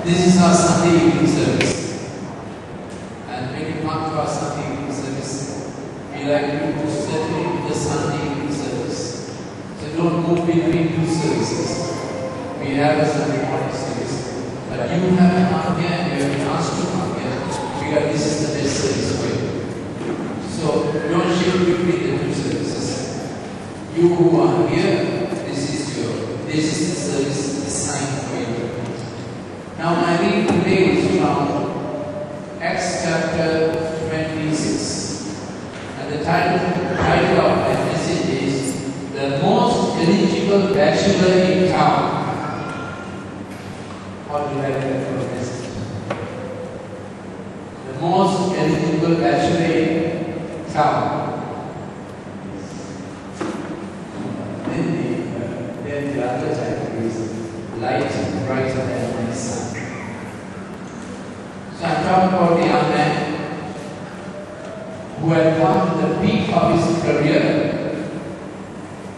This is our Sunday evening service. And when you come to our Sunday evening service, we like you to settle into the Sunday evening service. So don't move between two services. We have a Sunday morning service. But you have come here and you have been asked to come here because this is the best service for you. So don't shift between the two services. You who are here, this is the service designed for you. Now my reading today is from Acts chapter 26. And the title of my message is The Most Eligible Bachelor in Town. How do you like that for a message? The most eligible bachelor in town. Then the other title is Light Brighter Than the Sun. So I'm talking about the young man who had come to the peak of his career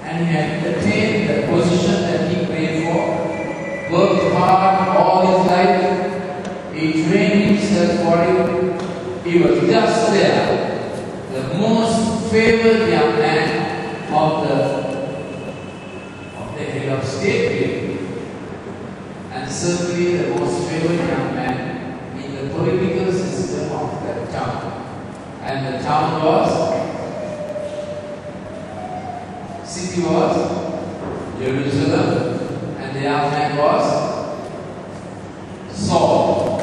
and he had attained the position that he prayed for, worked hard all his life, he trained himself for it, he was just there, the most favored young man of the head of state, and certainly the most favored young man in the political system of that town. And the town city was Jerusalem, and the young man was Saul.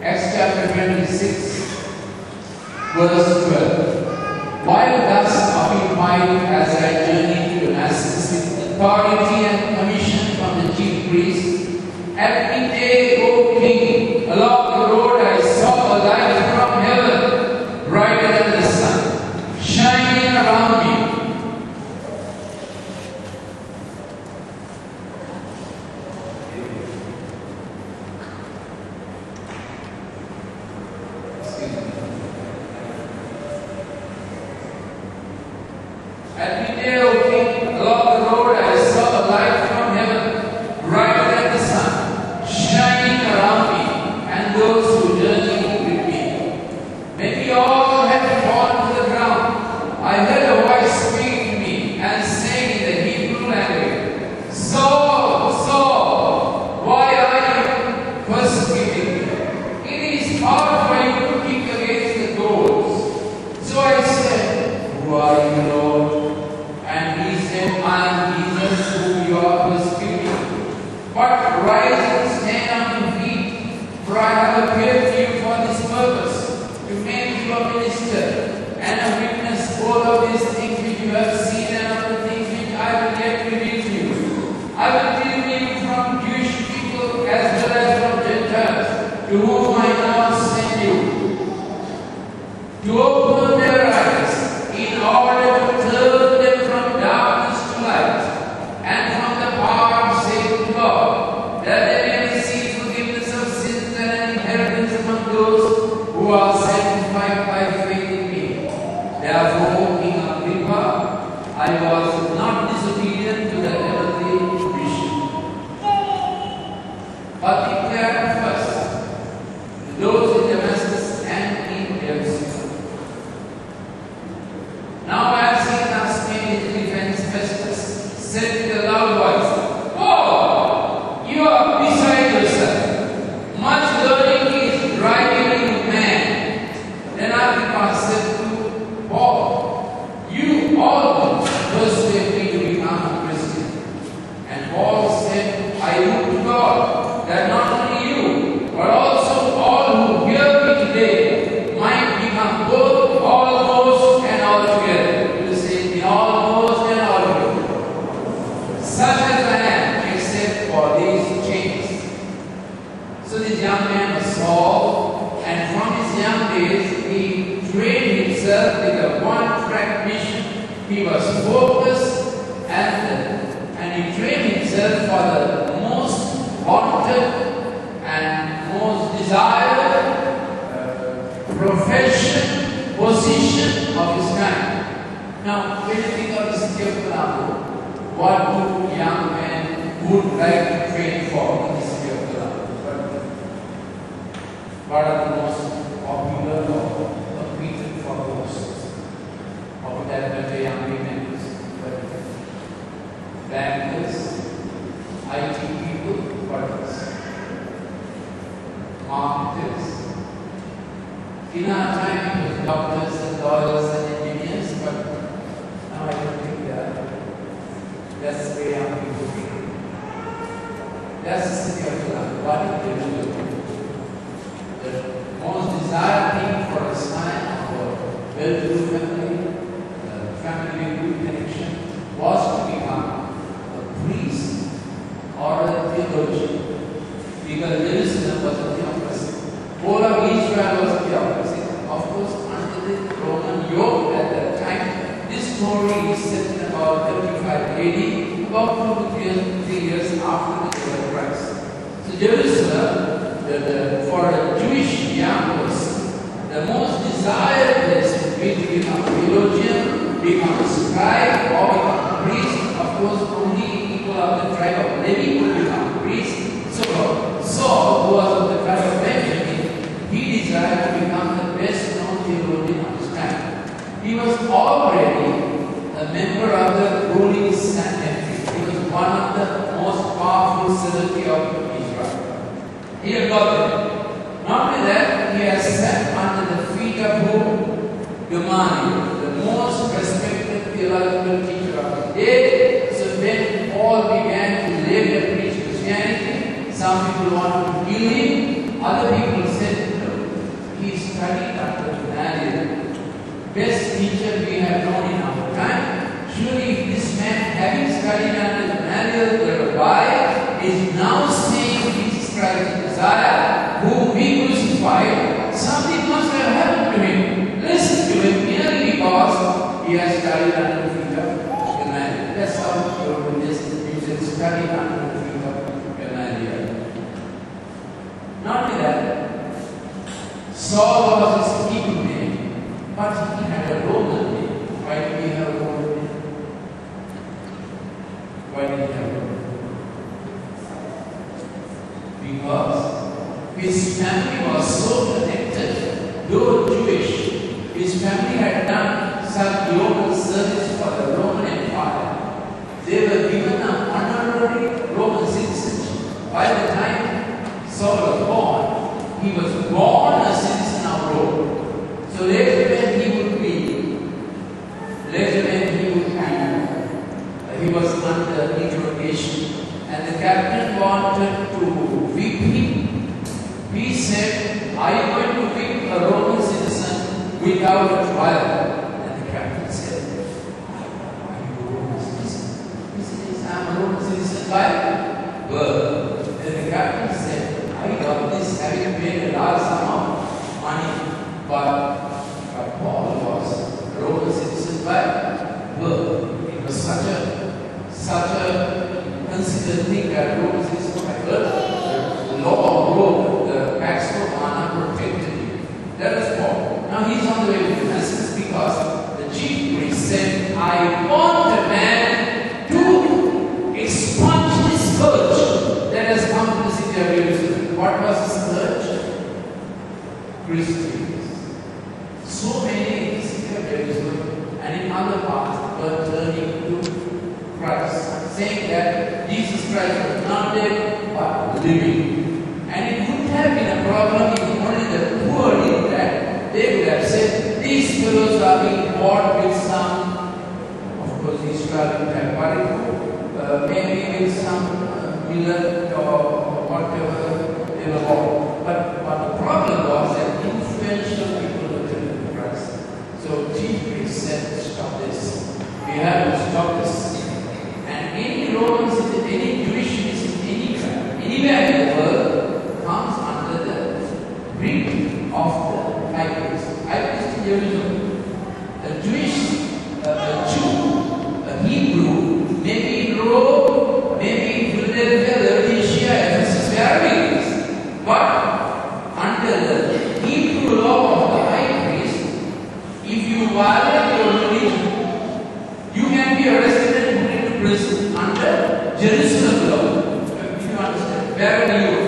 Acts chapter 26, verse 12. While thus occupied as I journeyed to Damascus with authority and commission from the chief priests, every day, O king, along the road I saw a light from heaven, brighter than the sun, shining around me. Every day, O king, along the road I saw a light from heaven, brighter than the sun, shining around me and those who journeyed with me. When we all had fallen to the ground, I heard a voice speak to me and saying in the Hebrew language, Saul, Saul, why are you persecuting me? It is hard for you to kick against the doors. So I said, Who are you, Lord? And he said, I am Jesus whom you are persecuting. But rise and stand on your feet, for I have appeared to you for this purpose, to make you a minister and a witness both of these things which you have seen and of the things which I will yet reveal to you. I will deliver you from Jewish people as well as from Gentiles, to whom I now send you, to open their eyes in order to turn them from darkness to light, and from the power of Satan to God, that they may receive forgiveness of sins and an inheritance among those who are sanctified by faith in me. Therefore, King Agrippa, I was not disobedient to the heavenly vision, but declared first to those in Damascus and in Jerusalem. Now as he thus made his defense, Festus said with a loud voice, Oh, you are beside yourself. Much learning is driving you mad. Then Agrippa said to Paul, You all persuade me to become a Christian. And Paul said, I look to God, that not only you, but also all who hear me today might become both almost and altogether. You say the almost and altogether. Such as I am, except for these chains. So this young man was Saul, and from his young days he trained himself with a one-track mission. He was focused and he trained himself for the most wanted and most desired profession, position of his time. Now, when you think of the city of Colombo, what would young men would like to train for in the city of Colombo? bankers, IT people, what else? Marketers. In our time, it was doctors and lawyers and engineers, but now I don't think that's the way our people think. That's the city of London. What did they do? The most desired thing for a son or well-to-do family with good connection, was to become a priest or a theologian. Because Jerusalem was a theocracy. Whole of Israel was a theocracy. Of course, under the Roman yoke at that time, this story is set in about 35 AD, about 2 to 3 years after the birth of Christ. So Jerusalem, for a Jewish young person, the most desired place would be to become a theologian, become a scribe, or become a priest. Of course, only people of the tribe of Levi would become a priest. So Saul, who was of the tribe of Benjamin, he desired to become the best known theologian of his time. He was already a member of the ruling Sanhedrin. He was one of the most powerful 70 of Israel. He had got there. Not only that, he has sat under the feet of who? Gamaliel, the most respected theological teacher of the day. So when Paul began to later preach Christianity, some people wanted to kill him, other people said, no, he studied under Gamaliel, best teacher we have known in our time. Surely if this man, having studied under Gamaliel, the rabbi, is now saying Jesus Christ the Messiah, whom we crucified, something must have happened to him. Listen to him merely because he has studied under the feet of Gamaliel. That's how you should study under the feet of Gamaliel. Not only that, Saul was his Hebrew name, but he had a Roman name. Why did he have a Roman name? Why did he have a Roman name? Because his family was so connected, though Jewish, his family had done some global service for the Roman Empire. They were given an honorary Roman citizenship. By the time Saul was born, he was born a citizen of Rome. So later when he was under interrogation, and the captain wanted to whip him. He said, "Are you going to whip a Roman citizen without a trial?" And the captain said, "Are you a Roman citizen?" He said, "I'm a Roman citizen by birth." Then the captain said, "I got this having paid a large sum of money, but Paul was a Roman citizen by birth." It was such a considered thing that Rome is by birth. The law of Rome, the Pax Romana protected him. That was Paul. Now he's on the way to Damascus because the chief priest said, "I want a man to expunge this scourge that has come to the city of Jerusalem." What was the scourge? Christians. So many in the city of Jerusalem and in other parts were turning to Christ, saying that Jesus Christ was not dead but living. And it wouldn't have been a problem if only the poor did that. They would have said, "These fellows are being bought with some," of course Israel would have worried, maybe with some millet or whatever they were bought. But the problem was that influential people were turning to Christ. So chief priest said, "Stop this. We have to stop this." Any Roman citizen, any Jewish citizen, anywhere in the world comes under the grip of the high priest. High priest in Jerusalem. A Jew, a Hebrew, maybe in Rome, maybe in Philadelphia, Laodicea, Ephesus, wherever it is. But under the Hebrew law of the high priest, if you violate your religion, you can be arrested and put into prison under Jerusalem law. If you understand, wherever you go.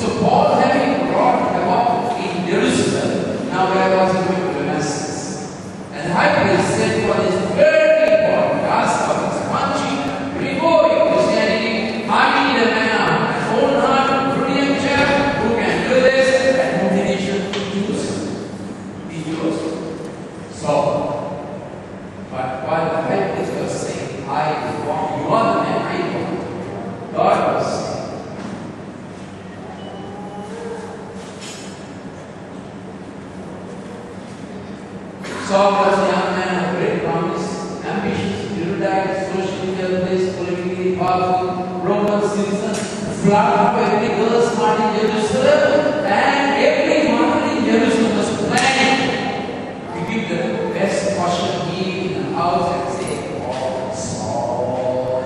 So Paul, having brought about in Jerusalem, now where was he going to Damascus? And the high priest said, "What is very important, ask of his country, reward powerful Roman citizen, flood up every girl's heart in Jerusalem, and every mother in Jerusalem was planning to give the best portion he in the house and say, "Oh, Saul,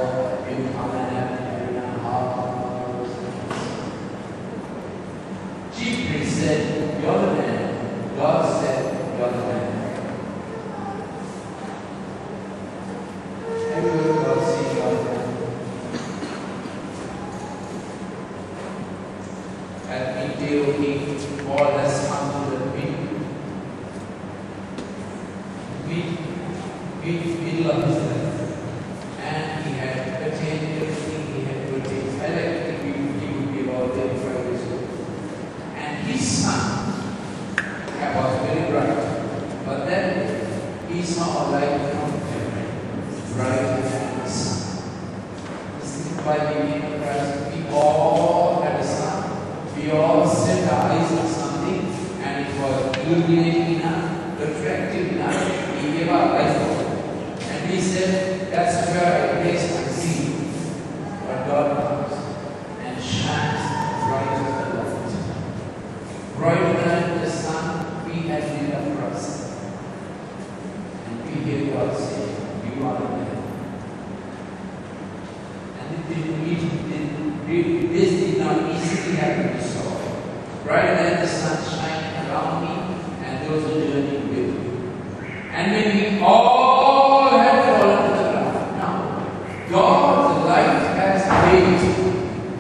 you come and have in our house." Chief priest said, "You're the man." God said, "You're the man." Paul has come to the middle of his life, and he had attained everything he had to attain. I like to think he would be about 35 years old. And his son was very bright, but then he saw a light from heaven, brighter than the sun. This is why we came to Christ. We all had a son. We all set our eyes on something, and it was illuminating enough, attractive enough. We gave our life for it. And we said, "That's where I place my seed." But God comes and shines brighter than the light. Brighter than the sun we had lit up for us. And we hear God say, "You are the man." And this did not easily happen. Brighter than the sun shining around me and those who journey with me. And when we all had fallen to the ground, now God's light has weight,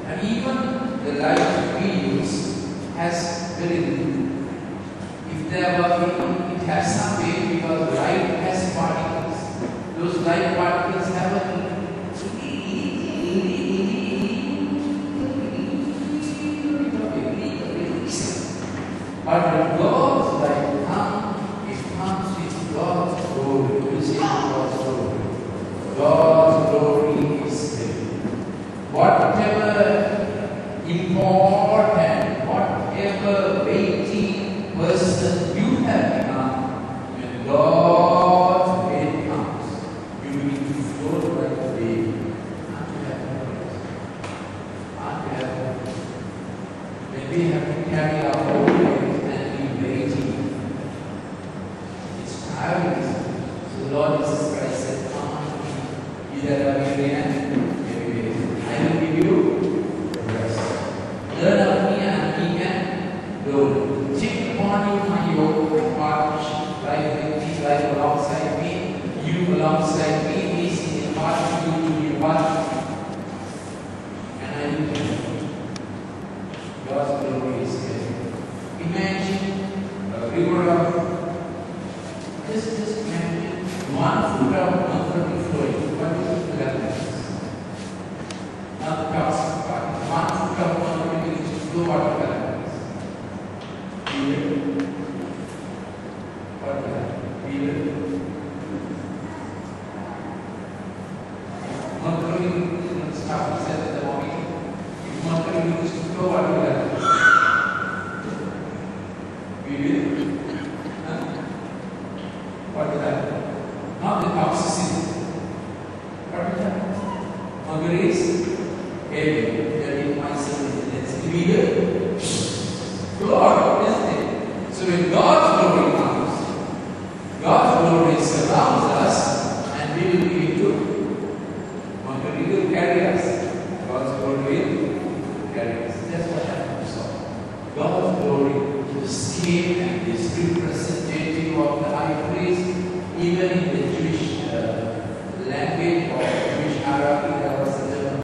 and even the light we use has very little. If there were, it has some weight because light has particles. Those light particles have a but when God's light comes, it comes with God's glory. You see God's glory. God's glory is great. Whatever important, whatever weighty person you have become, when God's way comes, you will be floated like a wave. Aren't you happy? When we have to carry our own weight, so Lord Jesus Christ said, "Come unto me, ye that are weary and heavy laden, I will give you rest. Learn of me and be and load. Take upon you my yoke, my partnership, life with me, life alongside me, you alongside me, easy in heart, you to be one, and I will give you." God's glory is here. Imagine a river of just imagine 1 foot of water flowing. What is that? Now the cows part. 1 foot of water will flow water balance. What is that? Mercury stuff said at the moment. If mercury is to flow water balance, we will. What is that? Not the toxicity. What is that? Mercury is heavy. 13.7 is illegal. Lord, isn't it? So when God's glory comes, God's glory surrounds us, and we will be able. Mercury will carry us. God's glory will carry us. That's what happened to Saul. God's glory came and is representative of the high priest. Even in the Jewish language,